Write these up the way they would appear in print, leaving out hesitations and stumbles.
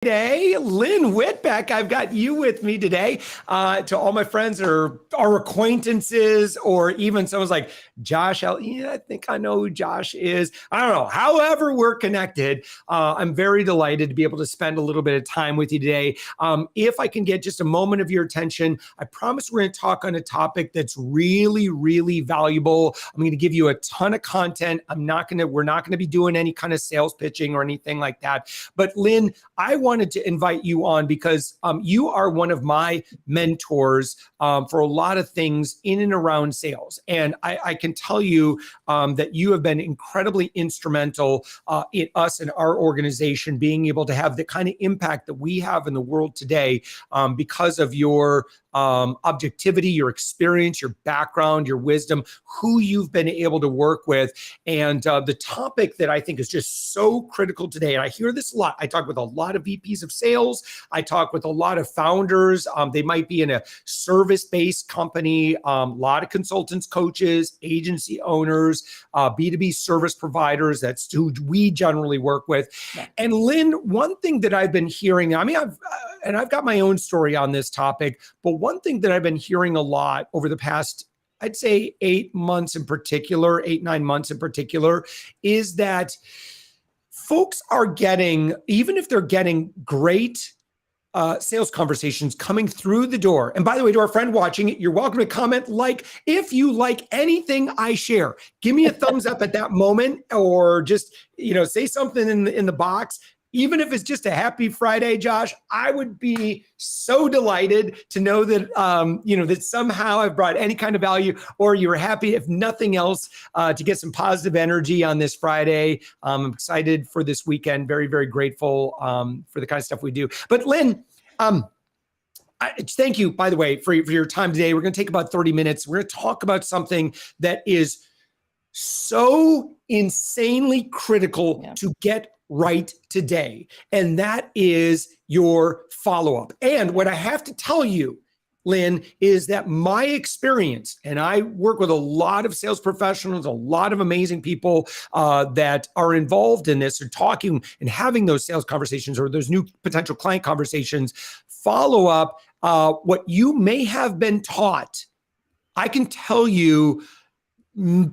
Today, Lynn Whitbeck, I've got you with me today. To all my friends or our acquaintances, or even someone's like, Josh, I think I know who Josh is. I don't know. However, we're connected. I'm very delighted to be able to spend a little bit of time with you today. If I can get just a moment of your attention, I promise we're going to talk on a topic that's really, really valuable. I'm going to give you a ton of content. We're not going to be doing any kind of sales pitching or anything like that. But Lynn, I wanted to invite you on because you are one of my mentors for a lot of things in and around sales. And I can tell you that you have been incredibly instrumental in us and our organization being able to have the kind of impact that we have in the world today because of your objectivity, your experience, your background, your wisdom, who you've been able to work with. And the topic that I think is just so critical today, and I hear this a lot. I talk with a lot of VPs of sales. I talk with a lot of founders. They might be in a service-based company, a lot of consultants, coaches, agency owners, B2B service providers. That's who we generally work with. Yeah. And Lynn, one thing that I've been hearing, I've got my own story on this topic, but one thing that I've been hearing a lot over the past, I'd say 8 months in particular, 8-9 months in particular, is that folks are getting, even if they're getting great sales conversations coming through the door. And by the way, to our friend watching it, you're welcome to comment if you like anything I share. Give me a thumbs up at that moment, or just say something in the box. Even if it's just a happy Friday, Josh, I would be so delighted to know that, that somehow I've brought any kind of value, or you're happy, if nothing else, to get some positive energy on this Friday. I'm excited for this weekend. Very, very grateful for the kind of stuff we do. But Lynn, thank you, by the way, for your time today. We're going to take about 30 minutes. We're going to talk about something that is so insanely critical to get right today. And that is your follow-up. And what I have to tell you, Lynn, is that my experience, and I work with a lot of sales professionals, a lot of amazing people that are involved in this, or talking and having those sales conversations or those new potential client conversations, follow-up, what you may have been taught, I can tell you,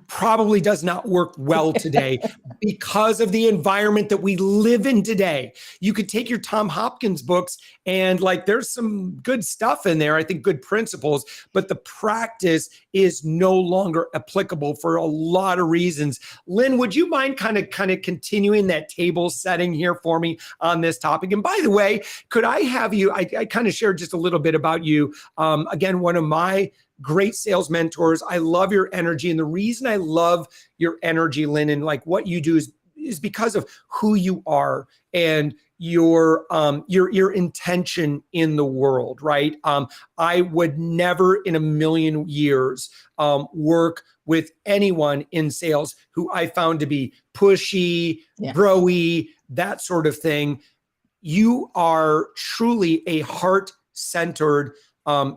probably does not work well today because of the environment that we live in today. You could take your Tom Hopkins books and there's some good stuff in there, I think good principles, but the practice is no longer applicable for a lot of reasons. Lynn, would you mind kind of continuing that table setting here for me on this topic? And by the way, could I have you, I kind of shared just a little bit about you. Again, one of my great sales mentors. I love your energy. And the reason I love your energy, Lynn, and what you do is because of who you are and your intention in the world, right? I would never in a million years work with anyone in sales who I found to be pushy, bro-y, that sort of thing. You are truly a heart-centered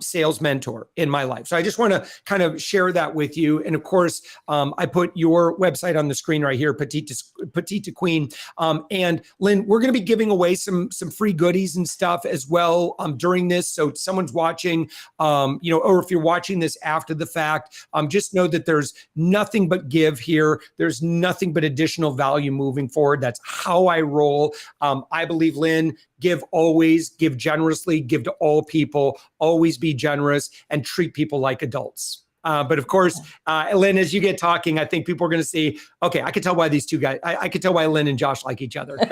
sales mentor in my life. So I just want to kind of share that with you. And of course, I put your website on the screen right here, Petite to Queen. And Lynn, we're going to be giving away some free goodies and stuff as well during this. So someone's watching, or if you're watching this after the fact, just know that there's nothing but give here. There's nothing but additional value moving forward. That's how I roll. I believe, Lynn, give always, give generously, give to all people, always be generous, and treat people like adults. But of course, Lynn, as you get talking, I think people are going to see, okay, I can tell why these two guys, I can tell why Lynn and Josh like each other. Feel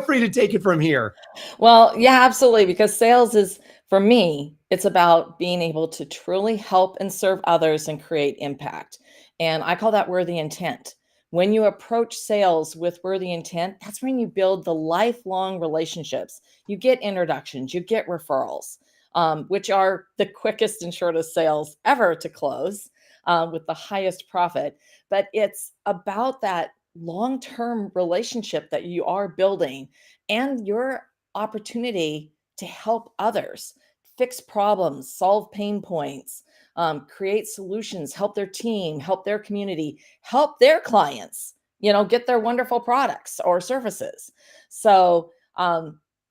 free to take it from here. Well, yeah, absolutely. Because sales is, for me, it's about being able to truly help and serve others and create impact. And I call that worthy intent. When you approach sales with worthy intent, that's when you build the lifelong relationships. You get introductions, you get referrals, which are the quickest and shortest sales ever to close with the highest profit. But it's about that long-term relationship that you are building and your opportunity to help others fix problems, solve pain points, create solutions, help their team, help their community, help their clients, get their wonderful products or services. So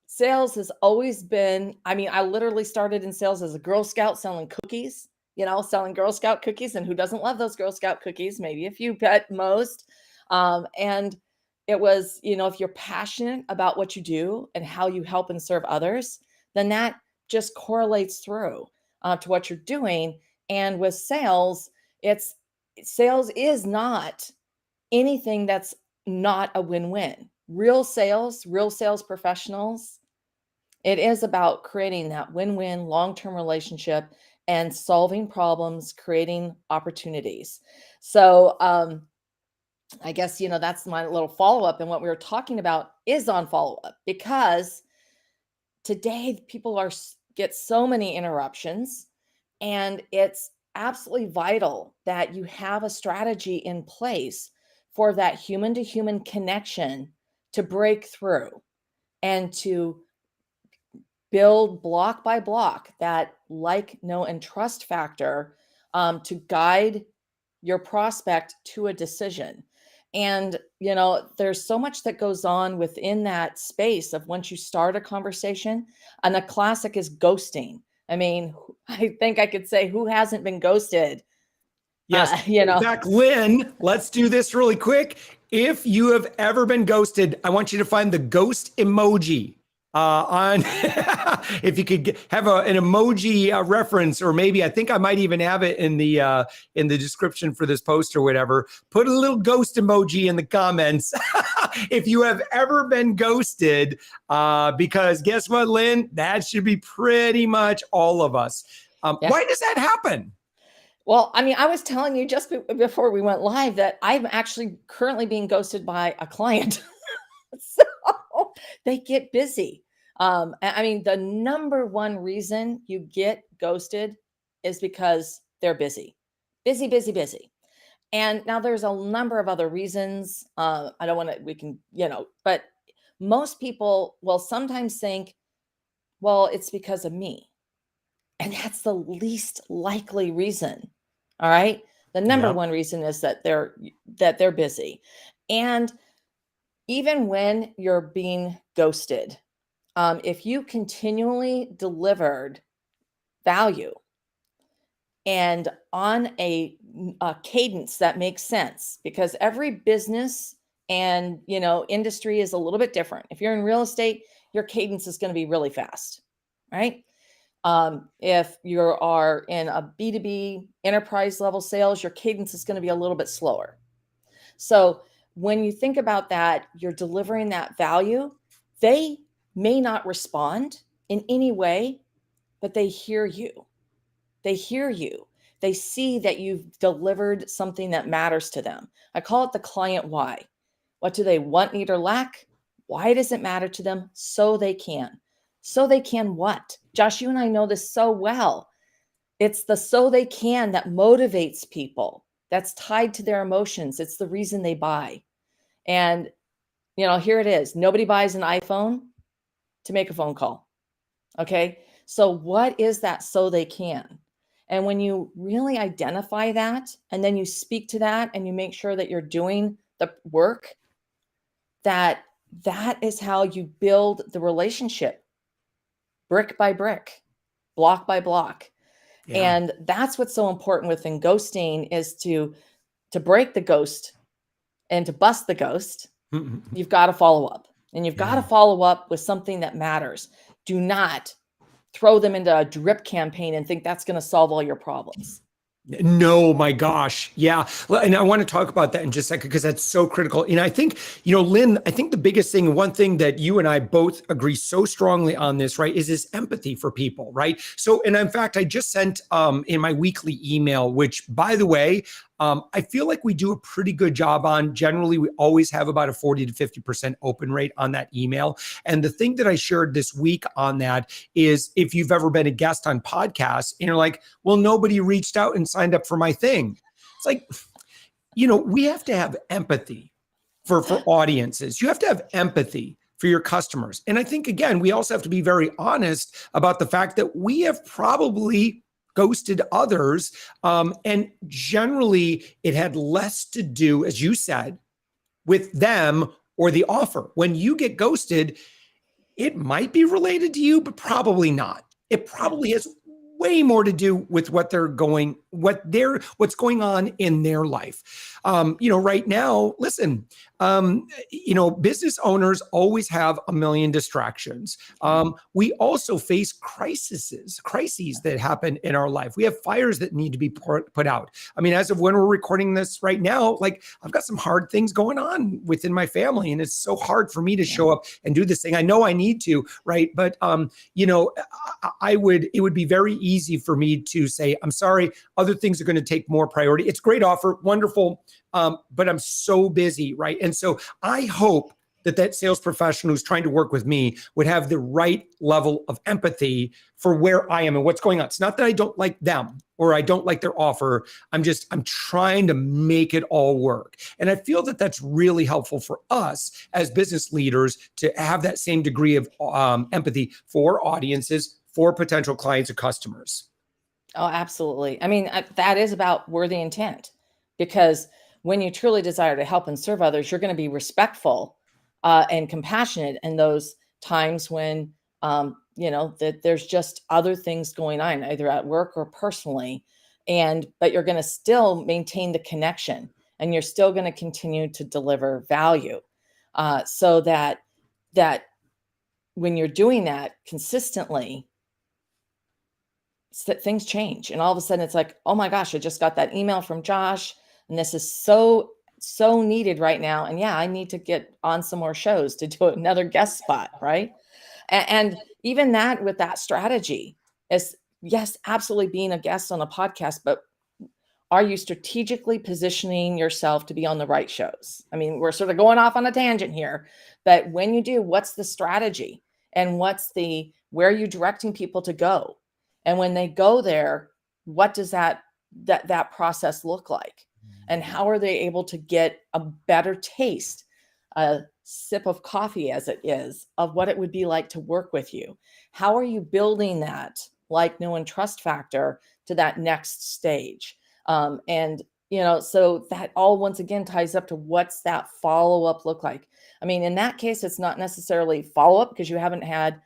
sales has always been, I literally started in sales as a Girl Scout selling cookies, selling Girl Scout cookies. And who doesn't love those Girl Scout cookies? Maybe a few, but most. And it was, if you're passionate about what you do and how you help and serve others, then that just correlates through to what you're doing. And with sales, sales is not anything that's not a win-win. Real sales professionals, it is about creating that win-win long-term relationship and solving problems, creating opportunities. So I guess, that's my little follow-up. And what we were talking about is on follow-up, because today people get so many interruptions, and it's absolutely vital that you have a strategy in place for that human to human connection to break through and to build block by block that like, know, and trust factor to guide your prospect to a decision. And, there's so much that goes on within that space of once you start a conversation. And the classic is ghosting. I think I could say, who hasn't been ghosted? Yes. In fact, Lynn, let's do this really quick. If you have ever been ghosted, I want you to find the ghost emoji on if you could have an emoji reference, or maybe I think I might even have it in the description for this post or whatever. Put a little ghost emoji in the comments if you have ever been ghosted, because guess what, Lynn? That should be pretty much all of us. Why does that happen? Well, I was telling you just before we went live that I'm actually currently being ghosted by a client. So they get busy. The number one reason you get ghosted is because they're busy. Busy, busy, busy. And now there's a number of other reasons. But most people will sometimes think, well, it's because of me. And that's the least likely reason. All right. The number one reason is that they're busy. And even when you're being ghosted, if you continually delivered value and on a cadence that makes sense, because every business and industry is a little bit different. If you're in real estate, your cadence is going to be really fast, right? If you are in a B2B enterprise level sales, your cadence is going to be a little bit slower. So when you think about that, you're delivering that value. They may not respond in any way, but they hear you. They hear you. They see that you've delivered something that matters to them. I call it the client why. What do they want, need, or lack? Why does it matter to them? So they can. So they can what? Josh, you and I know this so well. It's the so they can that motivates people. That's tied to their emotions. It's the reason they buy. And, here it is. Nobody buys an iPhone to make a phone call. Okay. So what is that so they can? And when you really identify that, and then you speak to that, and you make sure that you're doing the work, that is how you build the relationship, brick by brick, block by block. Yeah. And that's what's so important within ghosting, is to break the ghost and to bust the ghost. You've got to follow up, and you've got to follow up with something that matters. Do not throw them into a drip campaign and think that's going to solve all your problems. No, my gosh. Yeah. And I want to talk about that in just a second, because that's so critical. And I think, Lynn, I think the biggest thing, one thing that you and I both agree so strongly on this, right, is this empathy for people, right? So, and in fact, I just sent in my weekly email, which, by the way, I feel like we do a pretty good job on. Generally, we always have about a 40 to 50% open rate on that email. And the thing that I shared this week on that is, if you've ever been a guest on podcasts and you're like, well, nobody reached out and signed up for my thing. It's like, we have to have empathy for audiences. You have to have empathy for your customers. And I think, again, we also have to be very honest about the fact that we have probably ghosted others. And generally, it had less to do, as you said, with them or the offer. When you get ghosted, it might be related to you, but probably not. It probably has way more to do with what's going on in their life. Right now, listen, business owners always have a million distractions. We also face crises that happen in our life. We have fires that need to be put out. I mean, as of when we're recording this right now, like I've got some hard things going on within my family, and it's so hard for me to show up and do this thing. I know I need to, right? But it would be very easy for me to say, I'm sorry, other things are going to take more priority. It's a great offer, wonderful, but I'm so busy, right? And so I hope that sales professional who's trying to work with me would have the right level of empathy for where I am and what's going on. It's not that I don't like them or I don't like their offer. I'm trying to make it all work. And I feel that that's really helpful for us as business leaders to have that same degree of empathy for audiences, for potential clients or customers. Oh, absolutely. I mean, that is about worthy intent, because when you truly desire to help and serve others, you're going to be respectful and compassionate in those times when, that there's just other things going on, either at work or personally. But you're going to still maintain the connection, and you're still going to continue to deliver value, so that when you're doing that consistently, things change. And all of a sudden it's like, oh my gosh, I just got that email from Josh, and this is so needed right now. And yeah, I need to get on some more shows to do another guest spot, right? And even that, with that strategy, is, yes, absolutely being a guest on a podcast, but are you strategically positioning yourself to be on the right shows? I mean, we're sort of going off on a tangent here, but when you do, what's the strategy, and where are you directing people to go? And when they go there, what does that process look like? And how are they able to get a better taste, a sip of coffee as it is, of what it would be like to work with you? How are you building that like, know, and trust factor to that next stage? So that all once again ties up to, what's that follow-up look like? I mean, in that case, it's not necessarily follow-up, because you haven't had,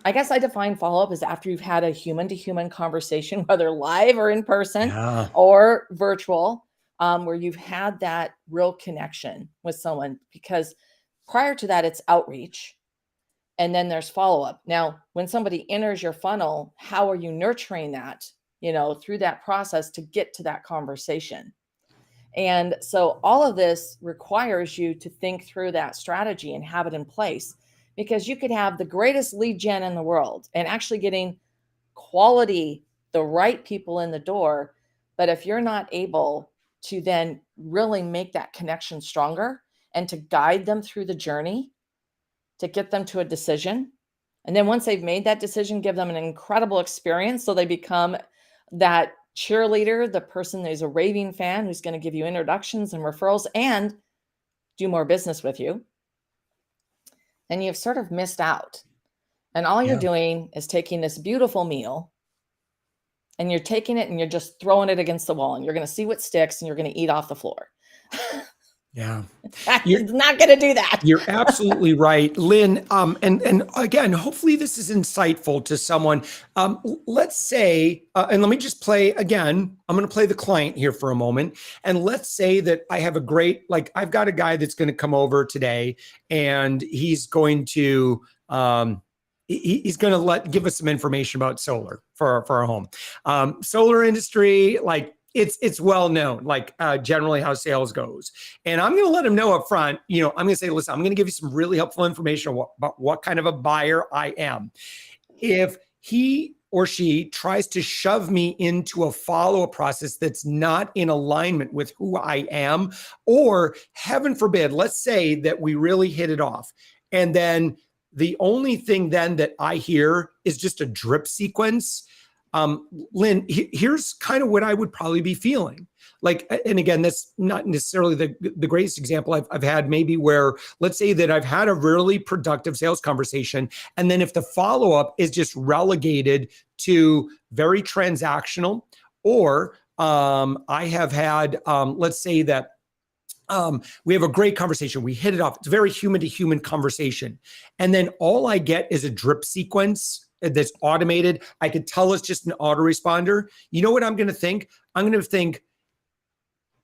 I guess I define follow-up as after you've had a human-to-human conversation, whether live or in person or virtual, where you've had that real connection with someone. Because prior to that, it's outreach, and then there's follow-up. Now, when somebody enters your funnel, how are you nurturing that, through that process to get to that conversation? And so all of this requires you to think through that strategy and have it in place, because you could have the greatest lead gen in the world and actually getting quality, the right people in the door. But if you're not able to then really make that connection stronger and to guide them through the journey to get them to a decision, and then once they've made that decision, give them an incredible experience so they become that cheerleader, the person who's a raving fan, who's going to give you introductions and referrals and do more business with you, then you've sort of missed out. And all you're doing is taking this beautiful meal, and you're taking it and you're just throwing it against the wall, and you're going to see what sticks, and you're going to eat off the floor. Yeah. You're not going to do that. You're absolutely right, Lynn. And again, hopefully this is insightful to someone. Let's say, and let me just play again, I'm going to play the client here for a moment. And let's say that I have I've got a guy that's going to come over today, and he's going to, he's going to give us some information about solar for our home. Solar industry, it's well known, generally how sales goes. And I'm going to let him know up front, I'm going to say, listen, I'm going to give you some really helpful information about what kind of a buyer I am. If he or she tries to shove me into a follow-up process that's not in alignment with who I am, or heaven forbid, let's say that we really hit it off, and then the only thing then that I hear is just a drip sequence, Lynn, here's kind of what I would probably be feeling. And again, that's not necessarily the greatest example I've had, maybe, where let's say that I've had a really productive sales conversation, and then if the follow-up is just relegated to very transactional, or I have had, let's say that We have a great conversation. We hit it off. It's a very human to human conversation. And then all I get is a drip sequence that's automated. I could tell it's just an autoresponder. You know what I'm going to think? I'm going to think,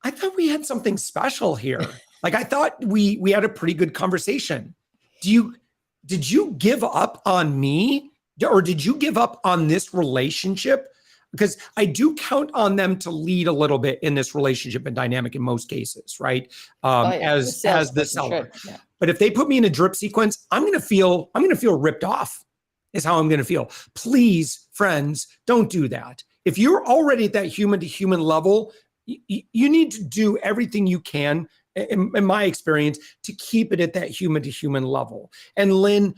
I thought we had something special here. Like I thought we had a pretty good conversation. Did you give up on me? Or did you give up on this relationship? Because I do count on them to lead a little bit in this relationship and dynamic in most cases, right? As the seller. Yeah. But if they put me in a drip sequence, I'm gonna feel ripped off, is how I'm gonna feel. Please, friends, don't do that. If you're already at that human to human level, you need to do everything you can, in my experience, to keep it at that human to human level. And Lynn,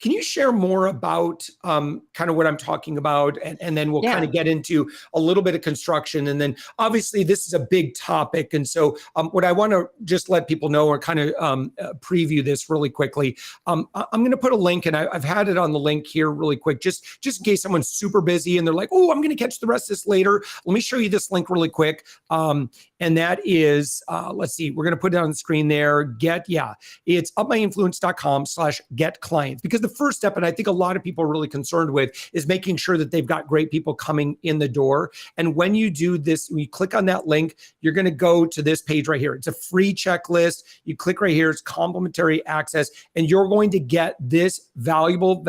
can you share more about kind of what I'm talking about? And then we'll kind of get into a little bit of construction. And then obviously this is a big topic. And so what I want to just let people know, or kind of preview this really quickly, I'm going to put a link, and I've had it on the link here really quick, just in case someone's super busy and they're like, oh, I'm going to catch the rest of this later. Let me show you this link really quick. And that is, let's see, we're going to put it on the screen there. It's upmyinfluence.com/get clients. Because the first step, and I think a lot of people are really concerned with, is making sure that they've got great people coming in the door. And when you do this, when you click on that link, you're going to go to this page right here. It's a free checklist. You click right here, it's complimentary access, and you're going to get this valuable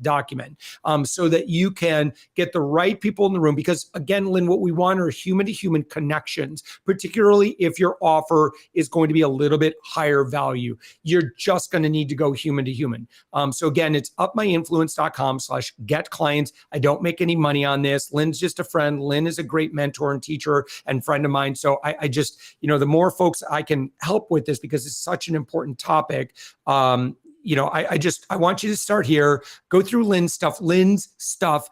document so that you can get the right people in the room. Because again, Lynn, what we want are human to human connections, particularly if your offer is going to be a little bit higher value. You're just going to need to go human to human. So again, it's upmyinfluence.com/get clients. I don't make any money on this. Lynn's just a friend. Lynn is a great mentor and teacher and friend of mine. So I just, the more folks I can help with this, because it's such an important topic, I want you to start here, go through Lynn's stuff. Lynn's stuff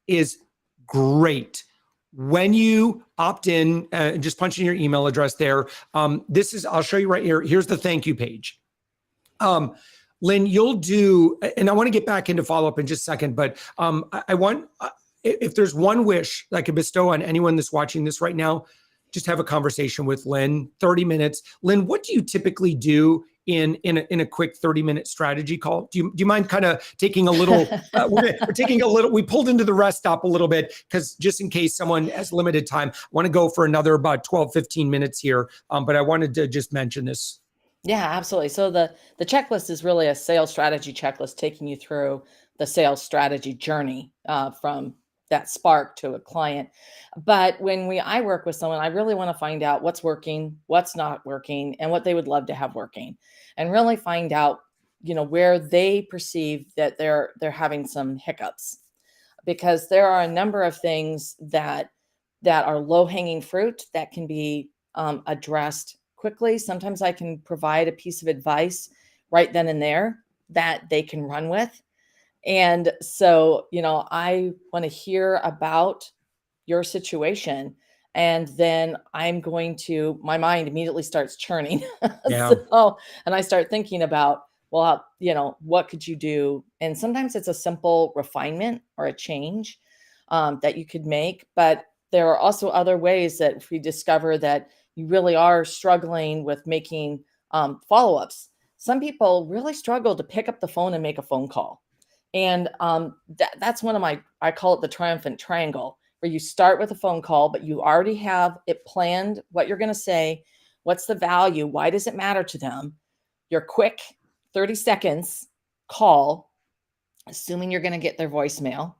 is great. When you opt in, just punch in your email address there. I'll show you right here. Here's the thank you page. Lynn, you'll do, and I want to get back into follow-up in just a second, but I want, if there's one wish that I could bestow on anyone that's watching this right now, just have a conversation with Lynn, 30 minutes. Lynn, what do you typically do in a quick 30-minute strategy call? Do you mind kind of taking a little, we're taking a little, we pulled into the rest stop a little bit, because just in case someone has limited time, I want to go for another about 12, 15 minutes here. But I wanted to just mention this. Yeah, absolutely. So the checklist is really a sales strategy checklist, taking you through the sales strategy journey from that spark to a client. But when I work with someone, I really want to find out what's working, what's not working, and what they would love to have working, and really find out, where they perceive that they're having some hiccups, because there are a number of things that are low-hanging fruit that can be addressed quickly. Sometimes I can provide a piece of advice right then and there that they can run with. And so, I want to hear about your situation, and then my mind immediately starts churning. Yeah. And I start thinking about, well, what could you do? And sometimes it's a simple refinement or a change that you could make. But there are also other ways that if we discover that you really are struggling with making follow-ups. Some people really struggle to pick up the phone and make a phone call. And that's one of I call it the triumphant triangle, where you start with a phone call, but you already have it planned, what you're going to say, what's the value, why does it matter to them, your quick 30 seconds call, assuming you're going to get their voicemail.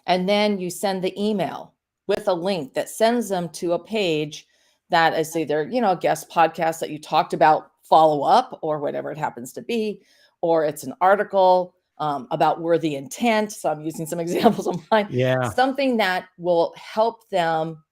And then you send the email with a link that sends them to a page that is either, a guest podcast that you talked about, follow up, or whatever it happens to be, or it's an article about worthy intent. So I'm using some examples of mine. Yeah. Something that will help them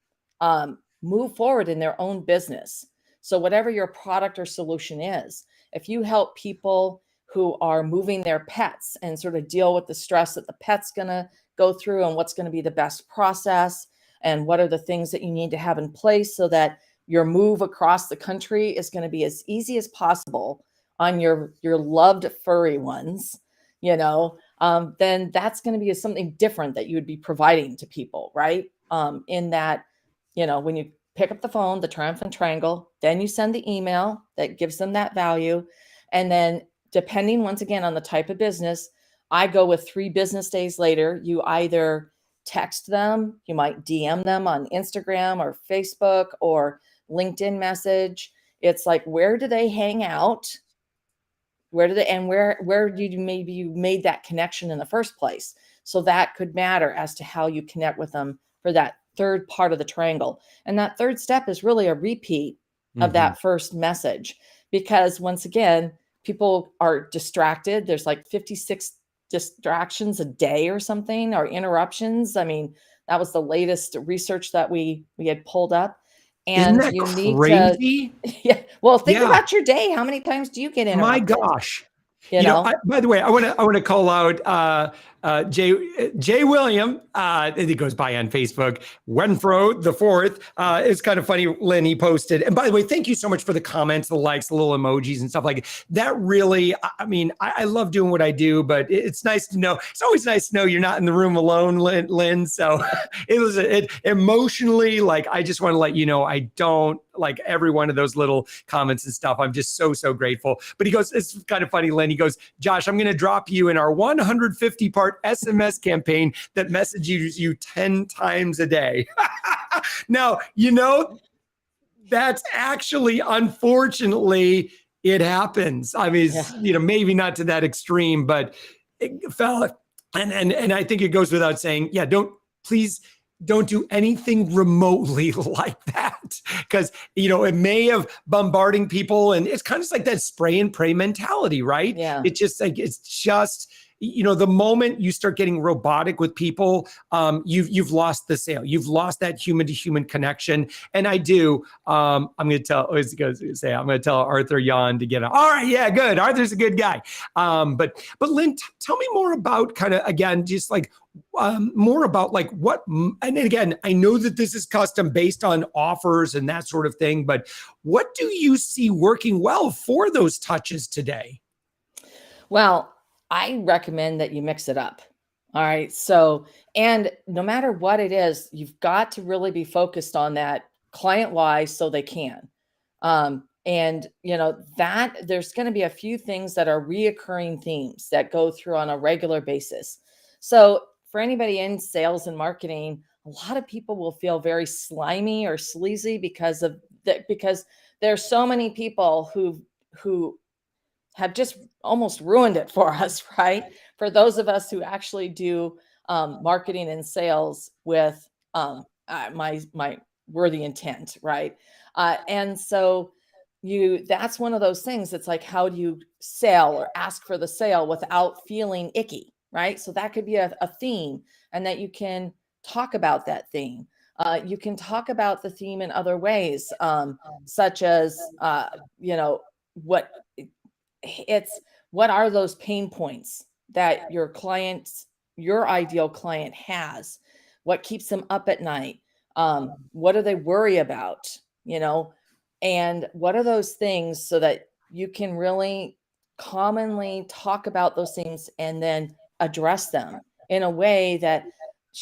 move forward in their own business. So whatever your product or solution is, if you help people who are moving their pets and sort of deal with the stress that the pet's going to go through, and what's going to be the best process, and what are the things that you need to have in place so that your move across the country is going to be as easy as possible on your loved furry ones, then that's going to be something different that you would be providing to people, right? In that, when you pick up the phone, the triumphant triangle, then you send the email that gives them that value. And then depending once again on the type of business, I go with 3 business days later. You either text them, you might DM them on Instagram or Facebook or LinkedIn message. It's like, where do they hang out? Where do they, and where do you, maybe you made that connection in the first place? So that could matter as to how you connect with them for that third part of the triangle. And that third step is really a repeat of that first message, because once again, people are distracted. There's like 56 distractions a day or something, or interruptions. I mean, that was the latest research that we had pulled up. Isn't And that you need to, crazy? yeah. Well, think Yeah. about your day. How many times do you get My interrupted? gosh. You know? By the way, I want to call out Jay William. He goes by on Facebook. Wenfro the fourth. It's kind of funny. Lynn, he posted. And by the way, thank you so much for the comments, the likes, the little emojis and stuff like that. Really, I mean, I love doing what I do, but it's nice to know. It's always nice to know you're not in the room alone, Lynn. So it was emotionally, like, I just want to let you know, I don't like every one of those little comments and stuff. I'm just so grateful. But he goes, it's kind of funny, Lynn. He goes, Josh, I'm going to drop you in our 150 part SMS campaign that messages you 10 times a day. Now, that's actually, unfortunately, it happens. I mean, maybe not to that extreme, but fella, and I think it goes without saying, please don't do anything remotely like that, because it may have bombarding people, and it's kind of like that spray and pray mentality, right? Yeah. It's just the moment you start getting robotic with people, you've lost the sale. You've lost that human to human connection. And I do. I'm going to tell Arthur Yan to get on. All right, yeah, good. Arthur's a good guy. But Lynn, tell me more about kind of, again, just like more about like what. And again, I know that this is custom based on offers and that sort of thing. But what do you see working well for those touches today? Well, I recommend that you mix it up. All right. So, and no matter what it is, you've got to really be focused on that client why, so they can. And that there's going to be a few things that are reoccurring themes that go through on a regular basis. So for anybody in sales and marketing, a lot of people will feel very slimy or sleazy because of that, because there's so many people who have just almost ruined it for us, right? For those of us who actually do marketing and sales with my worthy intent, right? And so that's one of those things. It's like, how do you sell or ask for the sale without feeling icky, right? So that could be a theme, and that you can talk about that theme. You can talk about the theme in other ways, such as, what are those pain points that your ideal client has? What keeps them up at night? What do they worry about? And what are those things, so that you can really commonly talk about those things and then address them in a way that,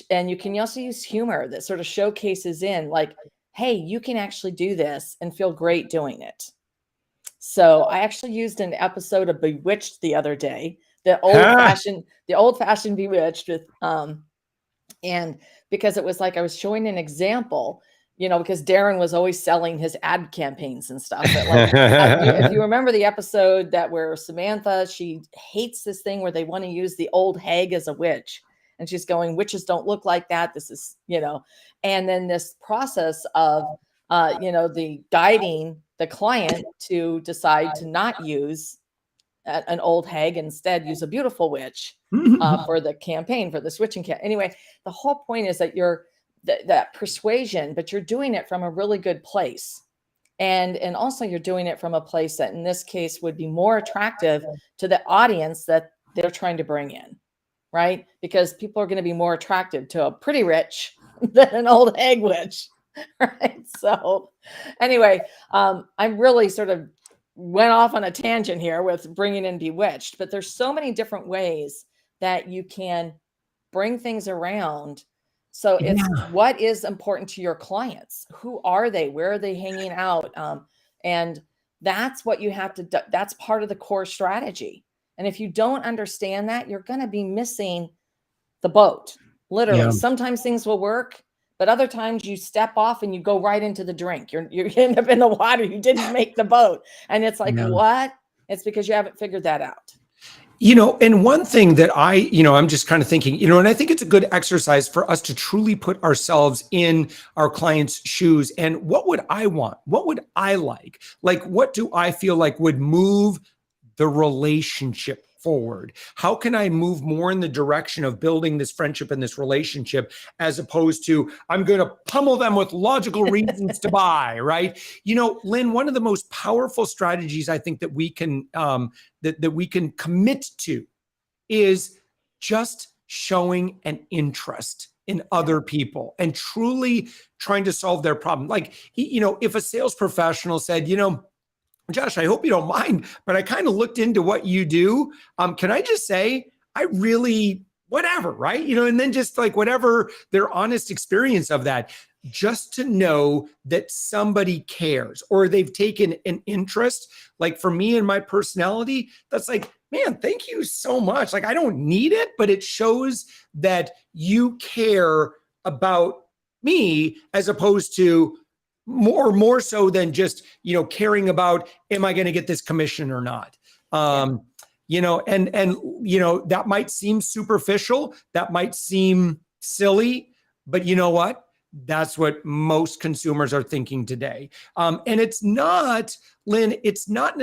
and you can also use humor that sort of showcases in like, hey, you can actually do this and feel great doing it. So I actually used an episode of Bewitched the other day, the old fashioned Bewitched with, and because it was like I was showing an example, because Darren was always selling his ad campaigns and stuff. But like, if you remember the episode where Samantha, she hates this thing where they want to use the old hag as a witch. And she's going, witches don't look like that. This is, and then this process of, the guiding the client to decide to not use an old hag, instead use a beautiful witch for the campaign, for the switching campaign. Anyway, the whole point is that you're that persuasion, but you're doing it from a really good place. And also you're doing it from a place that in this case would be more attractive to the audience that they're trying to bring in, right? Because people are going to be more attracted to a pretty rich than an old hag witch. Right. So anyway, I really sort of went off on a tangent here with bringing in Bewitched, but there's so many different ways that you can bring things around So it's what is important to your clients? Who are they? Where are they hanging out? And that's what you have to do. That's part of the core strategy. And if you don't understand that, you're going to be missing the boat. Literally, sometimes things will work, but other times you step off and you go right into the drink. You end up in the water. You didn't make the boat. And it's like, what? It's because you haven't figured that out. And one thing that I'm just kind of thinking, and I think it's a good exercise for us to truly put ourselves in our clients' shoes. And what would I want? What would I like? Like, what do I feel like would move the relationship forward? How can I move more in the direction of building this friendship and this relationship, as opposed to I'm going to pummel them with logical reasons to buy, right? Lynn, one of the most powerful strategies I think that we can that we can commit to is just showing an interest in other people and truly trying to solve their problem. Like, if a sales professional said, Josh, I hope you don't mind, but I kind of looked into what you do. Can I just say, I really, whatever, right? And then just like whatever their honest experience of that, just to know that somebody cares or they've taken an interest. Like for me and my personality, that's like, man, thank you so much. Like I don't need it, but it shows that you care about me as opposed to more so than just, caring about, am I going to get this commission or not? And that might seem superficial. That might seem silly, but you know what? That's what most consumers are thinking today. And it's not, Lynn, it's not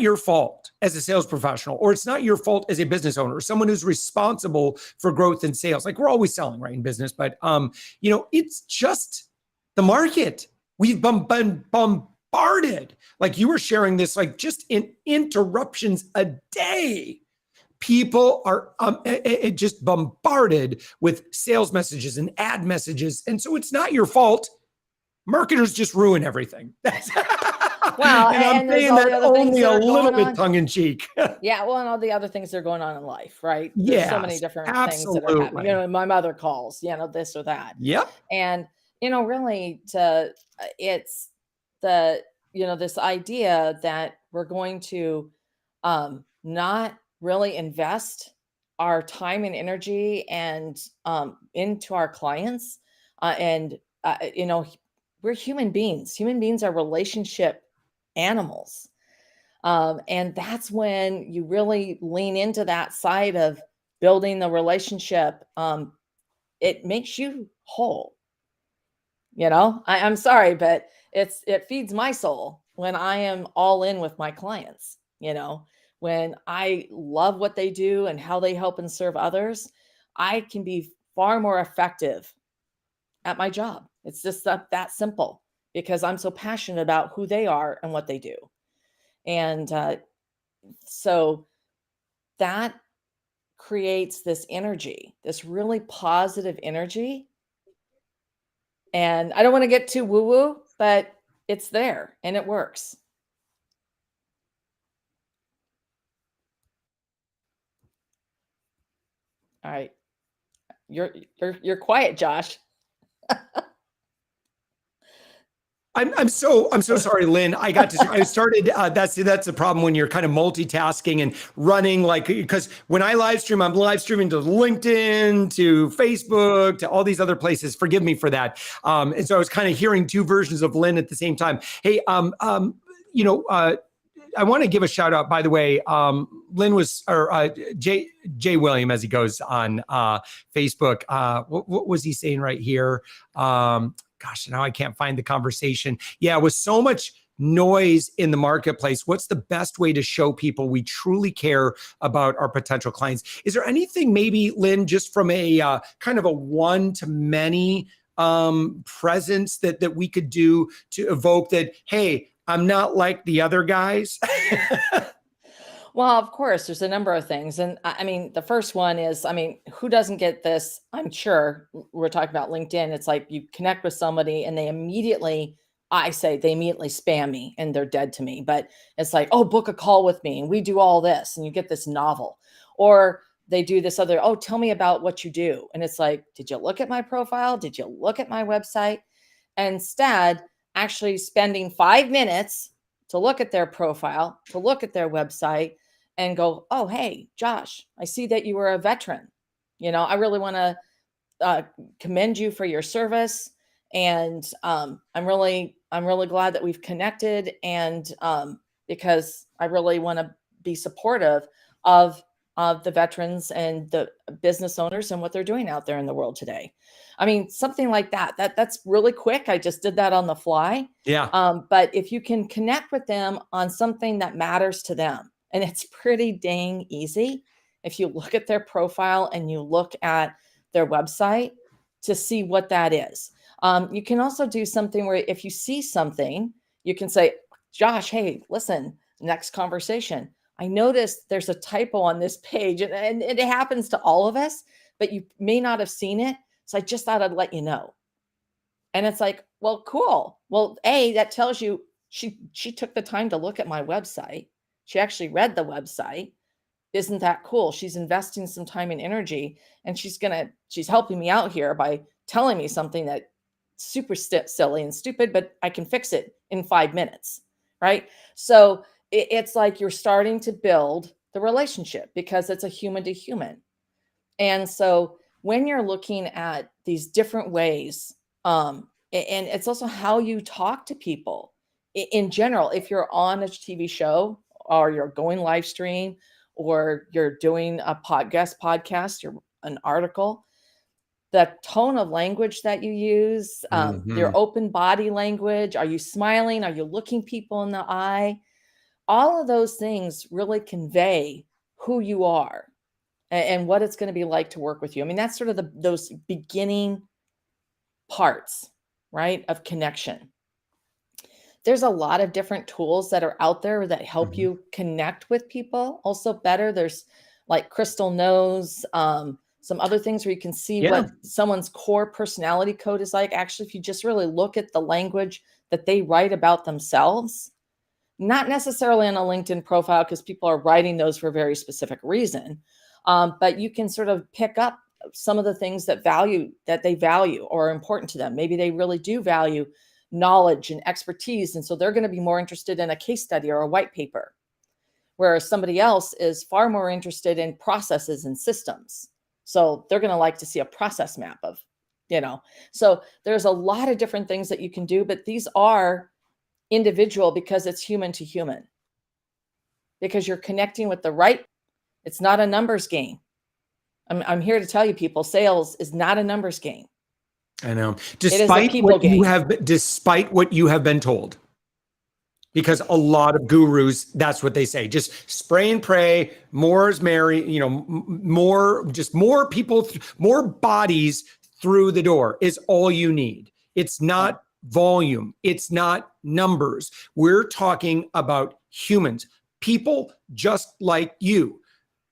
your fault as a sales professional, or it's not your fault as a business owner or someone who's responsible for growth in sales. Like we're always selling, right, in business, but it's just the market. We've been bombarded. Like you were sharing this, like just in interruptions a day. People are just bombarded with sales messages and ad messages. And so it's not your fault. Marketers just ruin everything. Well, and I'm saying that only a little bit tongue in cheek. Yeah. Well, and all the other things that are going on in life, right? There's so many different things that are happening. My mother calls, this or that. Yep. And, really it's this idea that we're going to not really invest our time and energy and into our clients. We're human beings. Human beings are relationship animals. And that's when you really lean into that side of building the relationship. It makes you whole. I'm sorry, but it feeds my soul when I am all in with my clients, when I love what they do and how they help and serve others, I can be far more effective at my job. It's just that simple because I'm so passionate about who they are and what they do. And so that creates this energy, this really positive energy. And I don't want to get too woo-woo, but it's there and it works. All right. You're quiet, Josh. I'm so sorry, Lynn. I started. That's the problem when you're kind of multitasking and running, like, because when I live stream, I'm live streaming to LinkedIn, to Facebook, to all these other places. Forgive me for that. And so I was kind of hearing two versions of Lynn at the same time. Hey, I want to give a shout out, by the way. Lynn was, or Jay William, as he goes on Facebook. What was he saying right here? Gosh, now I can't find the conversation. Yeah, with so much noise in the marketplace, what's the best way to show people we truly care about our potential clients? Is there anything, maybe, Lynn, just from a kind of a one-to-many presence that we could do to evoke that, hey, I'm not like the other guys? Well, of course, there's a number of things. And I mean, the first one is, who doesn't get this? I'm sure we're talking about LinkedIn. It's like you connect with somebody and they immediately spam me and they're dead to me. But it's like, oh, book a call with me and we do all this and you get this novel. Or they do this other, oh, tell me about what you do. And it's like, did you look at my profile? Did you look at my website? Instead, actually spending 5 minutes to look at their profile, to look at their website and go, oh, hey, Josh, I see that you were a veteran. I really want to commend you for your service. And I'm really glad that we've connected. And because I really want to be supportive of the veterans and the business owners and what they're doing out there in the world today. I mean, something like that. That's really quick. I just did that on the fly. Yeah. But if you can connect with them on something that matters to them, and it's pretty dang easy. If you look at their profile and you look at their website to see what that is. You can also do something where if you see something, you can say, Josh, hey, listen, next conversation. I noticed there's a typo on this page and it happens to all of us, but you may not have seen it. So I just thought I'd let you know. And it's like, well, cool. Well, that tells you she took the time to look at my website. She actually read the website. Isn't that cool? She's investing some time and energy, and she's helping me out here by telling me something that's super silly and stupid, but I can fix it in 5 minutes, right? So it's like you're starting to build the relationship because it's a human to human. And so when you're looking at these different ways, and it's also how you talk to people in general, if you're on a TV show or you're going live stream or you're doing a podcast, you're an article, the tone of language that you use, your open body language, are you smiling? Are you looking people in the eye? All of those things really convey who you are and what it's going to be like to work with you. I mean, that's sort of those beginning parts, right, of connection. There's a lot of different tools that are out there that help you connect with people also better. There's like Crystal Knows, some other things where you can see what someone's core personality code is like. Actually, if you just really look at the language that they write about themselves, not necessarily on a LinkedIn profile because people are writing those for a very specific reason, but you can sort of pick up some of the things that they value or are important to them. Maybe they really do value knowledge and expertise. And so they're going to be more interested in a case study or a white paper, whereas somebody else is far more interested in processes and systems. So they're going to like to see a process map of, so there's a lot of different things that you can do, but these are individual because it's human to human, because you're connecting with it's not a numbers game. I'm here to tell you people, sales is not a numbers game. I know. Despite what you have been told, because a lot of gurus, that's what they say. Just spray and pray, more is merry, more people, more bodies through the door is all you need. It's not volume. It's not numbers. We're talking about humans, people just like you.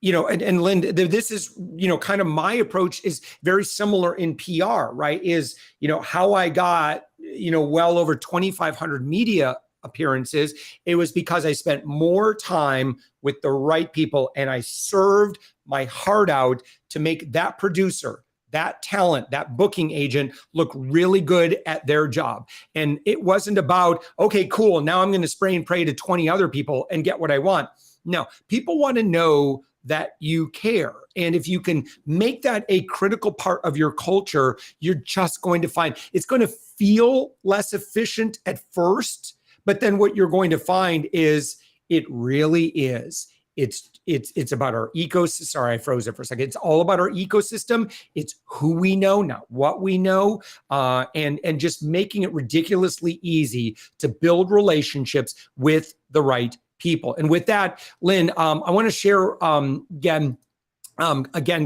And Lynn, this is, kind of my approach is very similar in PR, right? Is, how I got, well over 2,500 media appearances. It was because I spent more time with the right people and I served my heart out to make that producer, that talent, that booking agent look really good at their job. And it wasn't about, okay, cool, now I'm going to spray and pray to 20 other people and get what I want. No, people want to know that you care. And if you can make that a critical part of your culture, you're just going to find it's going to feel less efficient at first, but then what you're going to find is it really is. It's about our ecosystem. Sorry, I froze it for a second. It's all about our ecosystem. It's who we know, not what we know, and just making it ridiculously easy to build relationships with the right people. And with that, Lynn, I want to share again,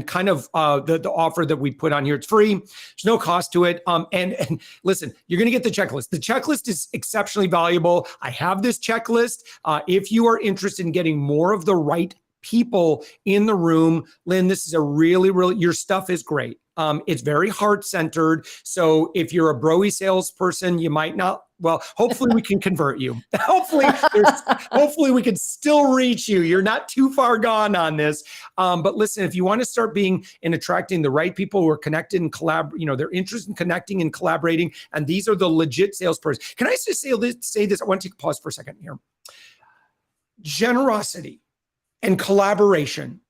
kind of the offer that we put on here. It's free. There's no cost to it. And listen, you're going to get the checklist. The checklist is exceptionally valuable. I have this checklist. If you are interested in getting more of the right people in the room, Lynn, this is a really, your stuff is great. It's very heart-centered. So if you're a broy salesperson, you might not, well, hopefully we can convert you. Hopefully we can still reach you. You're not too far gone on this. But listen, if you want to start being and attracting the right people who are connected and they're interested in connecting and collaborating, and these are the legit salesperson. Can I just say this? I want to take a pause for a second here. Generosity and collaboration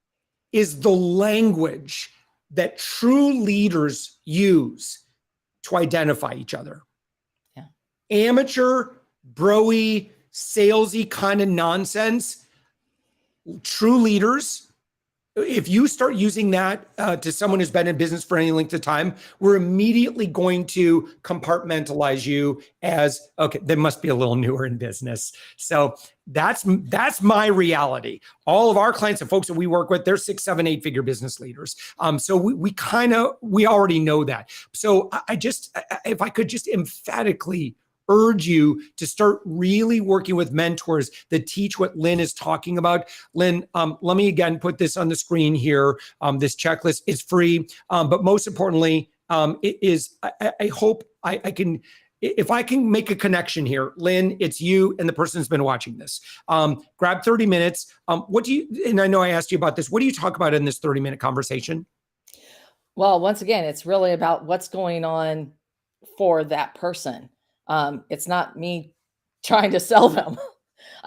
is the language that true leaders use to identify each other. Yeah. Amateur, broy, salesy kind of nonsense. True leaders, if you start using that to someone who's been in business for any length of time, we're immediately going to compartmentalize you as, okay, they must be a little newer in business. So that's my reality. All of our clients and folks that we work with, they're 6, 7, 8-figure business leaders. So we already know that. So if I could just emphatically urge you to start really working with mentors that teach what Lynn is talking about. Lynn, let me again put this on the screen here. This checklist is free, but most importantly, it is. I hope I can. If I can make a connection here, Lynn, it's you and the person who's been watching this. Grab 30 minutes. And I know I asked you about this. What do you talk about in this 30-minute conversation? Well, once again, it's really about what's going on for that person. It's not me trying to sell them.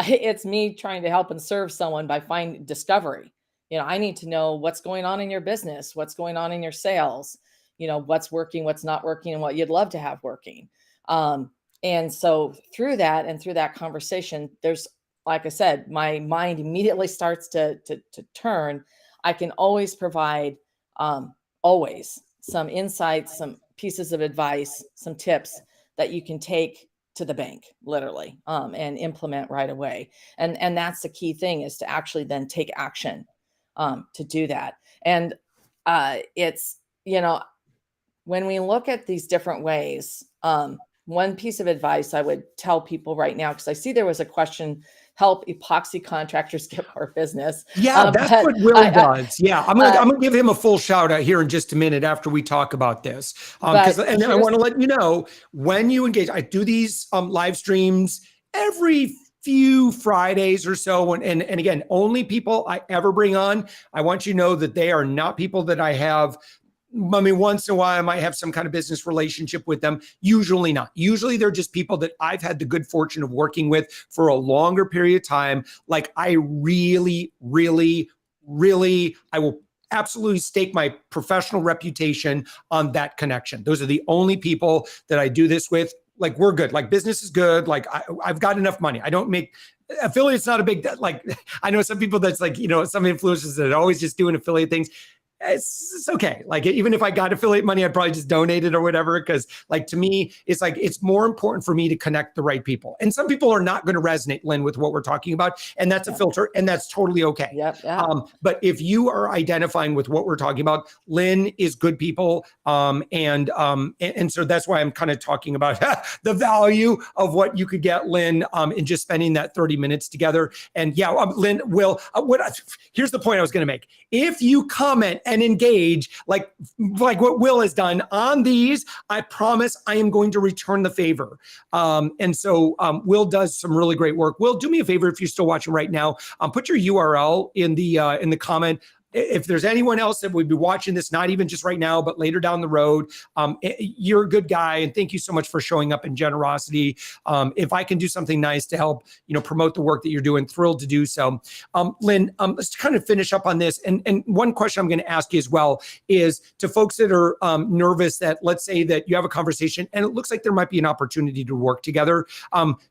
It's me trying to help and serve someone by finding discovery. I need to know what's going on in your business, what's going on in your sales, what's working, what's not working, and what you'd love to have working. And so through that conversation, there's, like I said, my mind immediately starts to turn. I can always provide, always some insights, some pieces of advice, some tips that you can take to the bank, literally, and implement right away. And that's the key thing, is to actually then take action to do that. And it's, when we look at these different ways, one piece of advice I would tell people right now, because I see there was a question, help epoxy contractors get more business. Yeah, that's what Will does. Yeah, I'm gonna give him a full shout out here in just a minute after we talk about this. And I want to let you know, when you engage, I do these live streams every few Fridays or so. And again, only people I ever bring on, I want you to know that they are not people that I have. I mean, once in a while, I might have some kind of business relationship with them. Usually not. Usually they're just people that I've had the good fortune of working with for a longer period of time. Like, I really, really, really, I will absolutely stake my professional reputation on that connection. Those are the only people that I do this with. Like, we're good. Like, business is good. Like, I've got enough money. I don't make affiliates, not a big, like, I know some people that's like, some influencers that are always just doing affiliate things. It's okay. Like, even if I got affiliate money, I'd probably just donate it or whatever. Because, like, to me, it's like, it's more important for me to connect the right people. And some people are not going to resonate, Lynn, with what we're talking about. And that's a filter, and that's totally okay. Yep. But if you are identifying with what we're talking about, Lynn is good people. And so that's why I'm kind of talking about the value of what you could get, Lynn, in just spending that 30 minutes together. And yeah, Lynn, Will, here's the point I was going to make. If you comment and engage like what Will has done on these, I promise I am going to return the favor. And so Will does some really great work. Will, do me a favor, if you're still watching right now, put your URL in the comment. If there's anyone else that would be watching this, not even just right now, but later down the road, you're a good guy. And thank you so much for showing up in generosity. If I can do something nice to help, promote the work that you're doing, thrilled to do so. Lynn, let's kind of finish up on this. And one question I'm going to ask you as well is to folks that are nervous that, let's say that you have a conversation and it looks like there might be an opportunity to work together.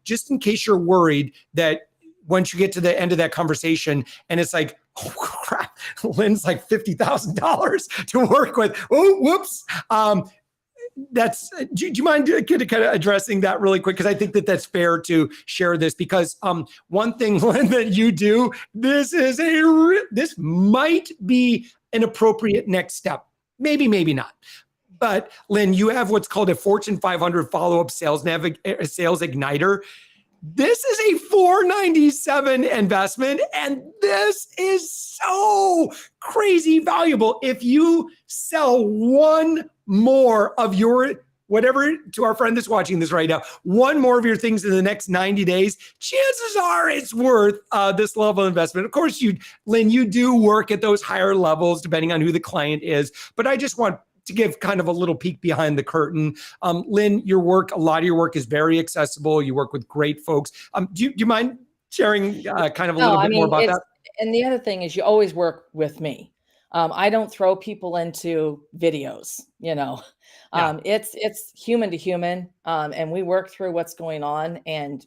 Just in case you're worried that once you get to the end of that conversation and it's like, oh crap, Lynn's like $50,000 to work with. Oh, whoops. Do you mind kind of addressing that really quick? Because I think that's fair to share this, because one thing, Lynn, that you do, this might be an appropriate next step. Maybe not. But Lynn, you have what's called a Fortune 500 follow-up sales igniter. This is a $497 investment, and this is so so crazy valuable. If you sell one more of your whatever, to our friend that's watching this right now, one more of your things in the next 90 days, chances are it's worth this level of investment. Of course, Lynn, you do work at those higher levels depending on who the client is, but I just want to give kind of a little peek behind the curtain. Lynn, a lot of your work is very accessible. You work with great folks. Do you mind sharing kind of a little bit more about that? And the other thing is you always work with me. I don't throw people into videos, it's human to human. And we work through what's going on and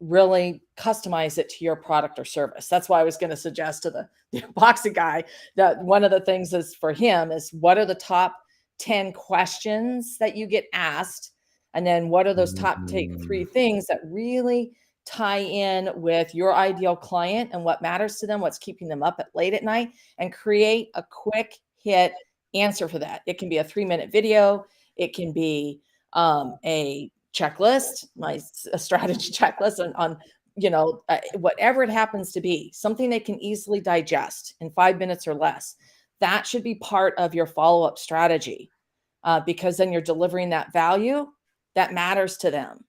really customize it to your product or service. That's why I was going to suggest to the epoxy guy that one of the things is for him is what are the top 10 questions that you get asked? And then what are those top three things that really tie in with your ideal client and what matters to them, what's keeping them up late at night, and create a quick hit answer for that. It can be a 3-minute video. It can be a checklist, a strategy checklist on whatever it happens to be, something they can easily digest in 5 minutes or less. That should be part of your follow-up strategy because then you're delivering that value that matters to them.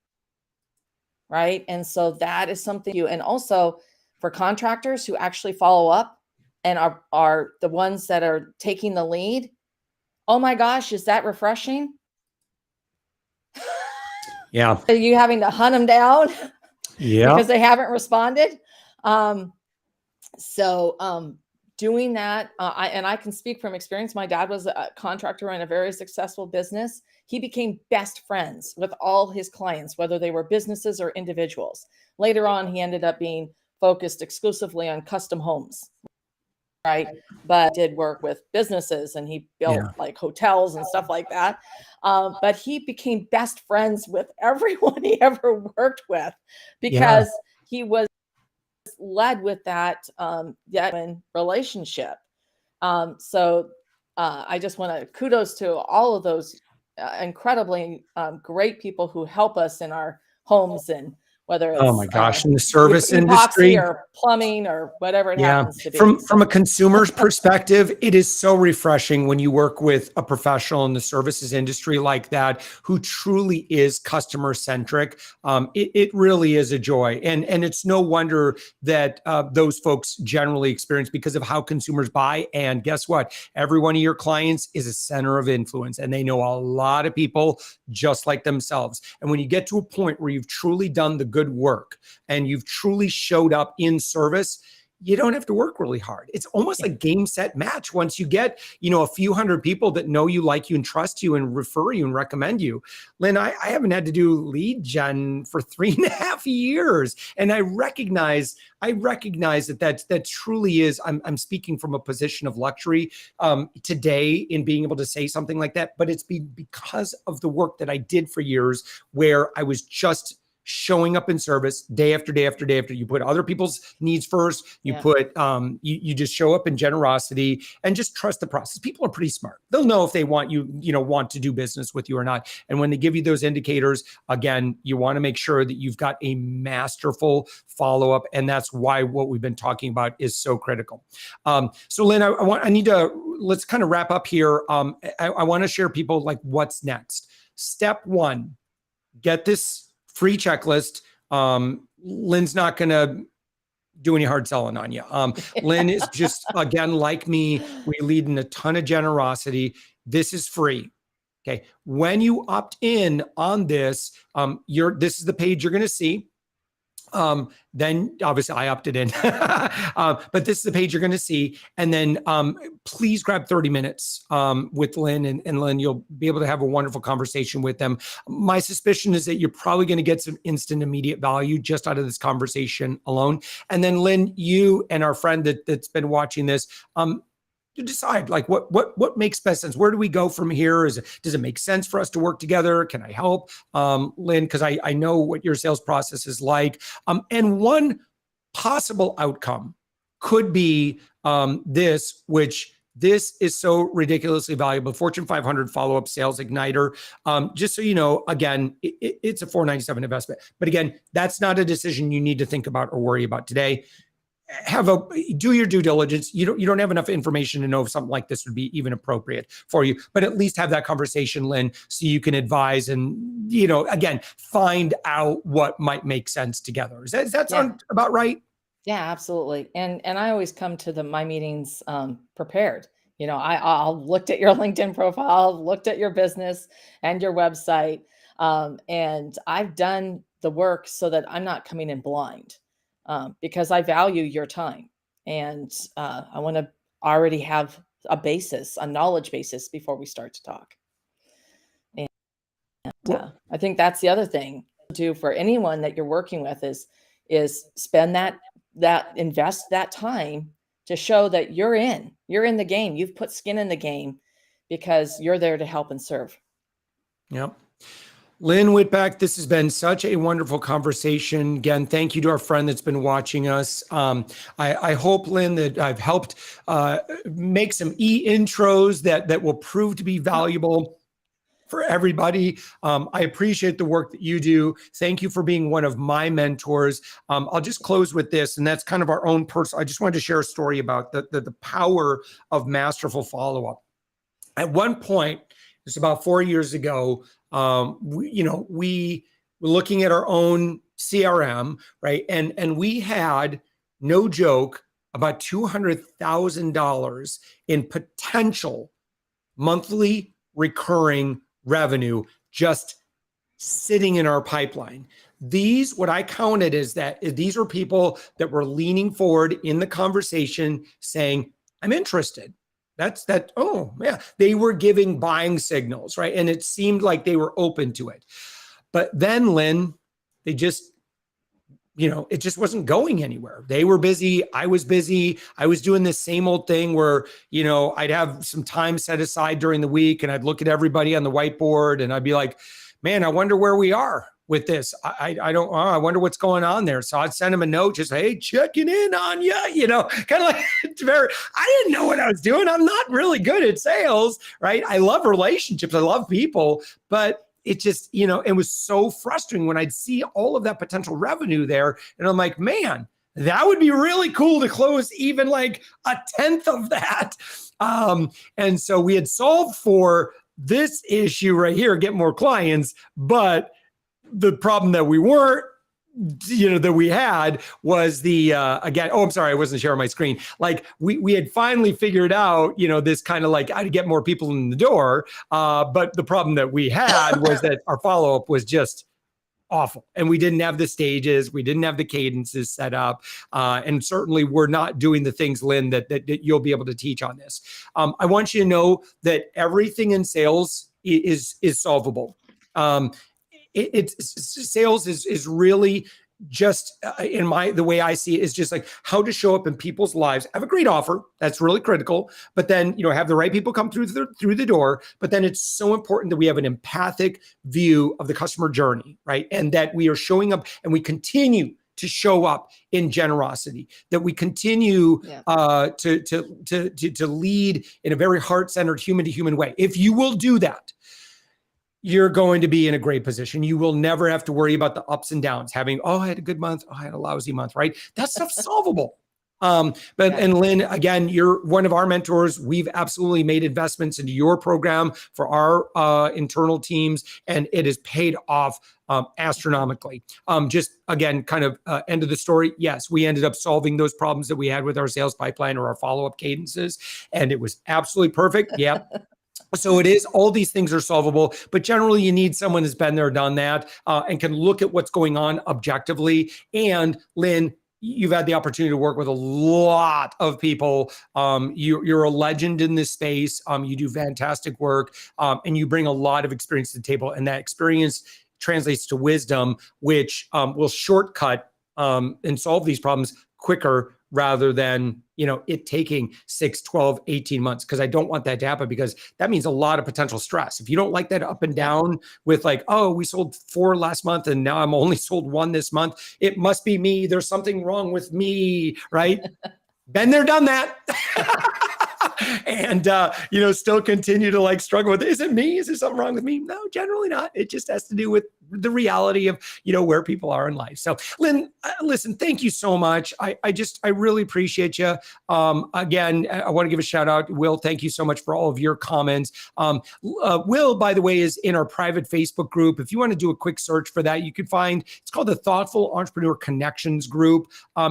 Right. And so that is something and also for contractors who actually follow up and are the ones that are taking the lead. Oh my gosh, is that refreshing? Yeah. Are you having to hunt them down? Yeah. Because they haven't responded. Doing that, I can speak from experience. My dad was a contractor in a very successful business. He became best friends with all his clients, whether they were businesses or individuals. Later on, he ended up being focused exclusively on custom homes, right? But did work with businesses and he built like hotels and stuff like that. But he became best friends with everyone he ever worked with because he was led with that relationship. I just want to kudos to all of those incredibly great people who help us in our homes, and whether it's oh my gosh, in the service industry or plumbing or whatever it happens to be. From a consumer's perspective, it is so refreshing when you work with a professional in the services industry like that who truly is customer centric. It really is a joy, and it's no wonder that those folks generally experience because of how consumers buy. And guess what? Every one of your clients is a center of influence, and they know a lot of people just like themselves. And when you get to a point where you've truly done the good work and you've truly showed up in service, you don't have to work really hard. It's almost like game, set, match. Once you get, a few hundred people that know you, like you, and trust you and refer you and recommend you. Lynn, I haven't had to do lead gen for 3.5 years. And I recognize that truly is, I'm speaking from a position of luxury today in being able to say something like that, but it's because of the work that I did for years where I was just showing up in service day after day after day after. You put other people's needs first. You put you just show up in generosity and just trust the process. People are pretty smart. They'll know if they want want to do business with you or not. And when they give you those indicators, again, you want to make sure that you've got a masterful follow-up. And that's why what we've been talking about is so critical. So Lynn, let's kind of wrap up here. I want to share people like what's next. Step 1, get this free checklist. Lynn's not going to do any hard selling on you. Lynn is just, again, like me, we lead in a ton of generosity. This is free. Okay. When you opt in on this, this is the page you're going to see. Then obviously I opted in, but this is the page you're going to see. And then please grab 30 minutes with Lynn, and Lynn, you'll be able to have a wonderful conversation with them. My suspicion is that you're probably going to get some instant, immediate value just out of this conversation alone. And then Lynn, you and our friend that's been watching this, you decide like what makes best sense. Where do we go from here? Does it make sense for us to work together? Can I help, Lynn? Because I know what your sales process is like. And one possible outcome could be this is so ridiculously valuable. Fortune 500 follow-up sales igniter. Just so you know, again, it's a $497 investment. But again, that's not a decision you need to think about or worry about today. do your due diligence. You don't have enough information to know if something like this would be even appropriate for you, but at least have that conversation, Lynn, so you can advise and, again, find out what might make sense together. Does that sound about right? Yeah, absolutely. And I always come to my meetings prepared. I'll looked at your LinkedIn profile, looked at your business and your website, and I've done the work so that I'm not coming in blind, because I value your time, and I want to already have a knowledge basis before we start to talk. And I think that's the other thing to do for anyone that you're working with is spend invest that time to show that you're in the game. You've put skin in the game because you're there to help and serve. Yep. Lynn Whitbeck, this has been such a wonderful conversation. Again, thank you to our friend that's been watching us. I hope, Lynn, that I've helped make some intros that will prove to be valuable for everybody. I appreciate the work that you do. Thank you for being one of my mentors. I'll just close with this, and that's kind of our own personal. I just wanted to share a story about the power of masterful follow-up. At one point, it's about 4 years ago, we were looking at our own CRM, right? And we had, no joke, about $200,000 in potential monthly recurring revenue just sitting in our pipeline. What I counted is that these were people that were leaning forward in the conversation saying, I'm interested. Oh yeah, they were giving buying signals, right? And it seemed like they were open to it. But then, Lynn, they just, it just wasn't going anywhere. They were busy. I was busy. I was doing this same old thing where, I'd have some time set aside during the week and I'd look at everybody on the whiteboard and I'd be like, man, I wonder where we are with this. I wonder what's going on there. So I'd send them a note, just, hey, checking in on you, kind of like, I didn't know what I was doing. I'm not really good at sales, right? I love relationships. I love people, but it just, it was so frustrating when I'd see all of that potential revenue there. And I'm like, man, that would be really cool to close even like a tenth of that. And so we had solved for this issue right here, get more clients, but the problem that we weren't, that we had was I'm sorry, I wasn't sharing my screen. Like we had finally figured out, this kind of like how to get more people in the door. But the problem that we had was that our follow-up was just awful. And we didn't have the stages. We didn't have the cadences set up. And certainly we're not doing the things, Lynn, that you'll be able to teach on this. I want you to know that everything in sales is solvable. Sales is really just the way I see it is just like how to show up in people's lives, have a great offer. That's really critical. But then, have the right people come through the door. But then it's so important that we have an empathic view of the customer journey, right? And that we are showing up and we continue to show up in generosity, that we continue to lead in a very heart-centered, human-to-human way. If you will do that, you're going to be in a great position. You will never have to worry about the ups and downs, I had a good month. I had a lousy month, right? That stuff's solvable. And Lynn, again, you're one of our mentors. We've absolutely made investments into your program for our internal teams, and it has paid off astronomically. Just again, kind of end of the story. Yes, we ended up solving those problems that we had with our sales pipeline or our follow-up cadences, and it was absolutely perfect. Yep. So it is, all these things are solvable, but generally you need someone who's been there, done that, and can look at what's going on objectively. And Lynn, you've had the opportunity to work with a lot of people. You're a legend in this space. You do fantastic work, and you bring a lot of experience to the table. And that experience translates to wisdom, which will shortcut and solve these problems quicker rather than, it taking 6, 12, 18 months. Because I don't want that to happen, because that means a lot of potential stress. If you don't like that up and down with like, oh, we sold 4 last month and now I'm only sold 1 this month, it must be me. There's something wrong with me, right? Been there, done that. And, still continue to like struggle with, is it me? Is there something wrong with me? No, generally not. It just has to do with the reality of, where people are in life. So Lynn, listen, thank you so much. I really appreciate you. Again, I want to give a shout out. Will, thank you so much for all of your comments. Will, by the way, is in our private Facebook group. If you want to do a quick search for that, you can find, it's called the Thoughtful Entrepreneur Connections Group.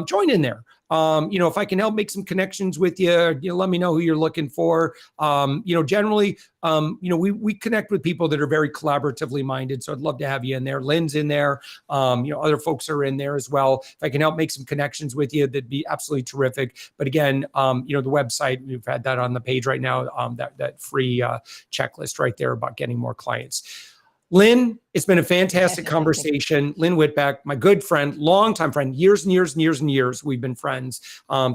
Join in there. If I can help make some connections with you, let me know who you're looking for. Generally, we connect with people that are very collaboratively minded. So I'd love to have you in there. Lynn's in there. Other folks are in there as well. If I can help make some connections with you, that'd be absolutely terrific. But again, the website, we've had that on the page right now, that free checklist right there about getting more clients. Lynn, it's been a fantastic conversation. Lynn Whitbeck, my good friend, longtime friend, years and years and years and years, we've been friends.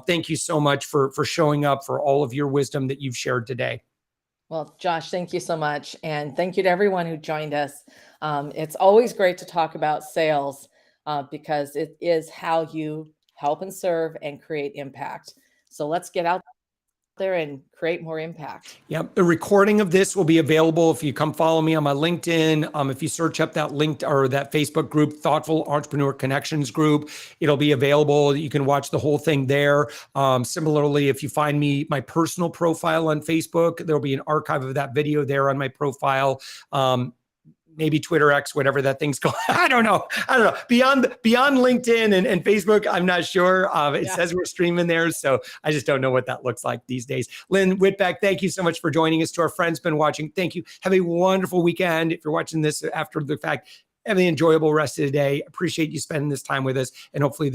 Thank you so much for showing up, for all of your wisdom that you've shared today. Well, Josh, thank you so much. And thank you to everyone who joined us. It's always great to talk about sales because it is how you help and serve and create impact. So let's get out there and create more impact. Yep. The recording of this will be available if you come follow me on my LinkedIn. If you search up that link or that Facebook group, Thoughtful Entrepreneur Connections Group, it'll be available. You can watch the whole thing there. Similarly, if you find my personal profile on Facebook, there'll be an archive of that video there on my profile. Maybe Twitter X, whatever that thing's called. I don't know. Beyond LinkedIn and Facebook, I'm not sure. It says we're streaming there, so I just don't know what that looks like these days. Lynn Whitbeck, thank you so much for joining us. To our friends been watching, thank you. Have a wonderful weekend. If you're watching this after the fact, have an enjoyable rest of the day. Appreciate you spending this time with us, and hopefully this